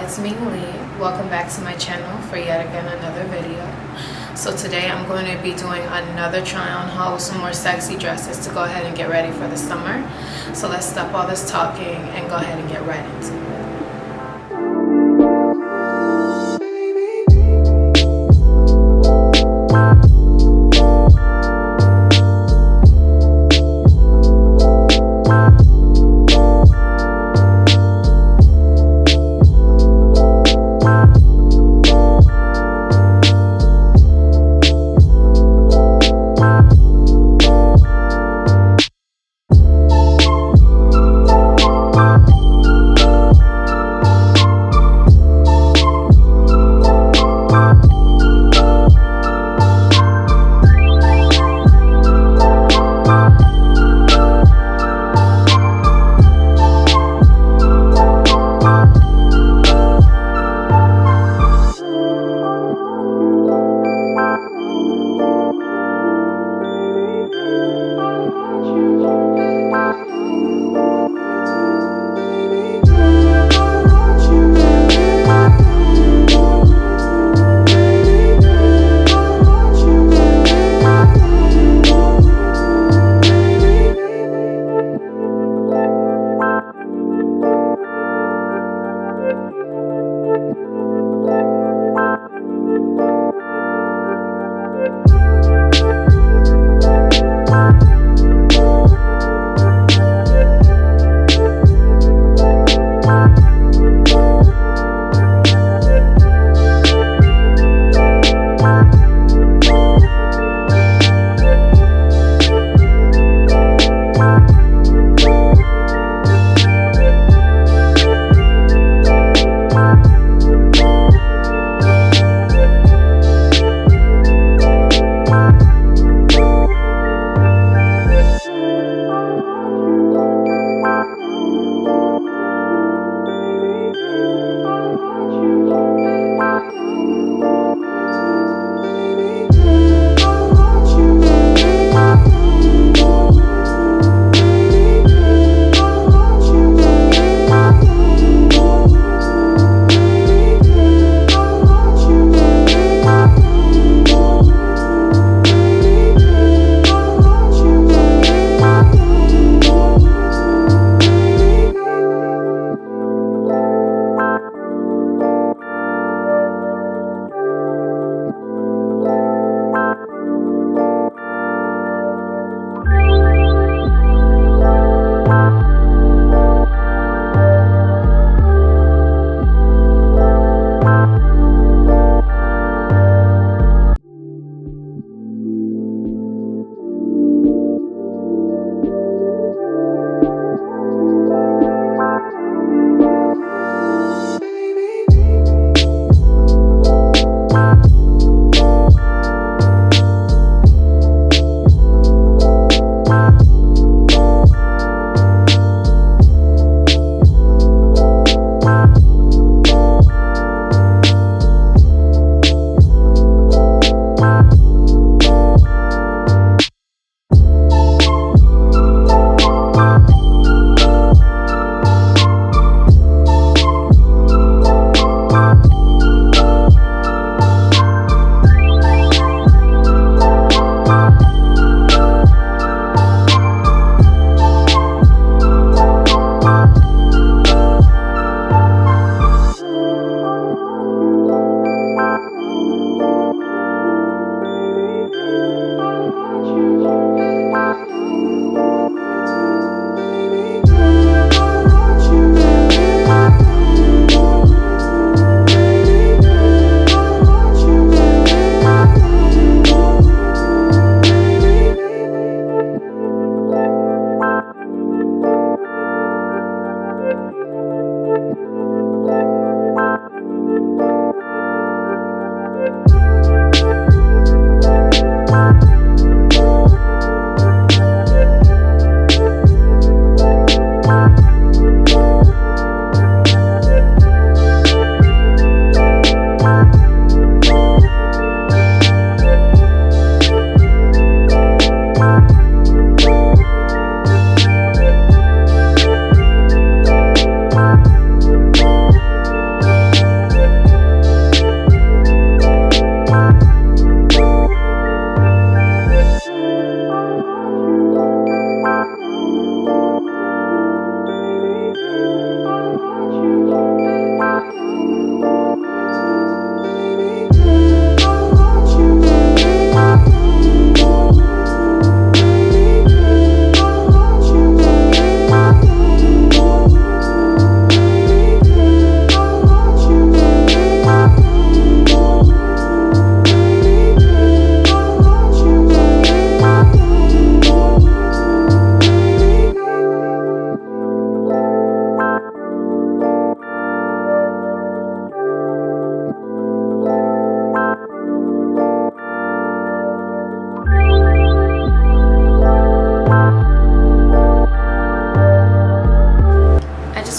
it's MEEEE. Welcome back to my channel for yet again another video. So today I'm going to be doing another try on haul with some more sexy dresses to go ahead and get ready for the summer. So let's stop all this talking and go ahead and get right into it.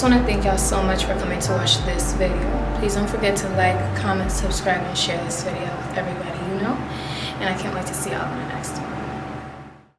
just want to thank y'all so much for coming to watch this video. Please don't forget to like, comment, subscribe, and share this video with everybody you know. And I can't wait to see y'all in the next one.